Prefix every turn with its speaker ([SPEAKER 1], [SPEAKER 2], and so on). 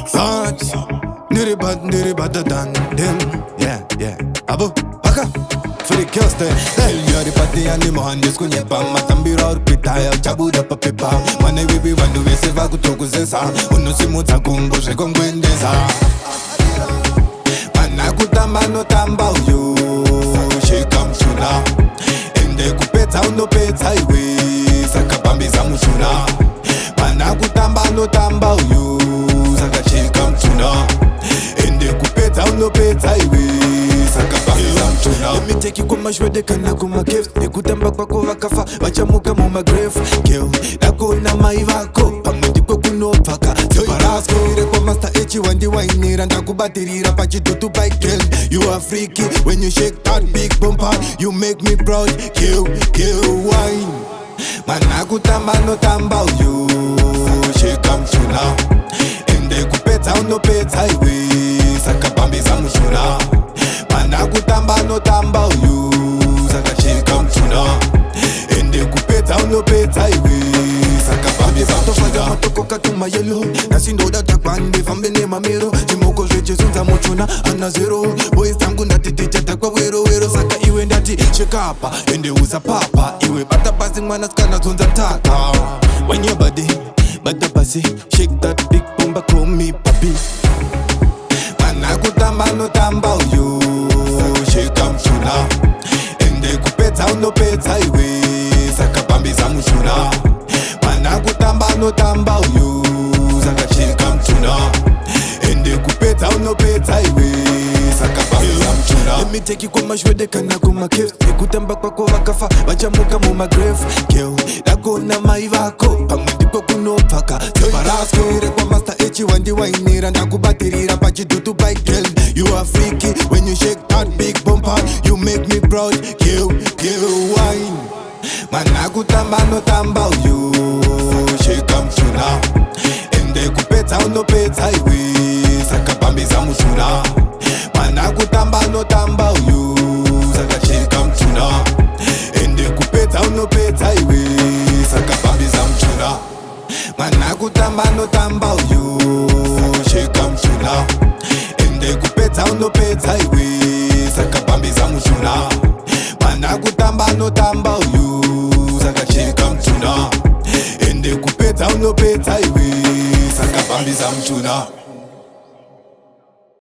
[SPEAKER 1] Such nitty better than them. Yeah. Abo, baka. For the kills there. Hell, you're the party and the man. Just go near Bam. Matambira or Pitaya. Chabuda papipa. Mane we want to be seva kutoku zesa. Unosimuta kumbo shekongo endesa. Manakutamba no tamba yo. She comes sooner. Ende kupeta uno peta iwe. Sakabambi za mushuna. Manakutamba no tamba yo. Saka she comes sooner. Ende kupeta uno peta iwe. Let me take you kuma shwede kana kuma gift. Nikutamba kwako wakafa wachamuka mu grave. Kill nako na maivako pamudiko kunopaka separasko ire kwa master echi wandi wainira ndakubatirira pachitutu bike kill. You are freaky when you shake that big bumper. You make me proud. Kill wine. Manakutamba no tamba you. She comes to now. Ende kupeta uno peta iwe. Sakabambi za mushuna. Manakutamba no tamba you. Saka she come tuna. Ende kupeta uno peta iwe. Sakabambi za mushuna. Matoko katuma yellow. Nasindo data kwande fambene mamero. Chimoko jeje sunza mochuna ana zero. Boys tangu ndati ticha takwa wero. Saka iwe ndati shekapa. Ende uza papa. Iwe bata basi mwana skana tunza tata. When your body bata basi. Shake that big bomba call me papi. Manakutamba no tamba you. She comes sooner. Ende kupeta uno peta iwe. Sakabambi za mushuna. Manakutamba no tamba you. Saka she comes sooner. Ende kupeta uno peta iwe. Sakabambi za mushuna. Let me take you kuma shwede kana kuma gift. Nikutamba kwako wakafa wachamuka mu grave. Kill nako na maivako pamudiko kunopaka separasko ire kwa master echi wandi wainira ndakubatirira pachitutu bike kill. You are freaky when you shake that big bumper. You make me proud. Kill wine. Manakutamba no tamba you. She comes sooner. Ende kupeta uno peta iwe. Sakabambi za mushuna. Manakutamba no tamba you. Saka she comes sooner. Ende kupeta uno peta iwe. Sakabambi za mushuna. Manakutamba no tamba you. She comes sooner. Ende kupeta uno peta iwe. Sakabambi za mushuna. Manakutamba no tamba you. Saka she comes sooner. Ende kupeta uno peta iwe. Sakabambi za mushuna.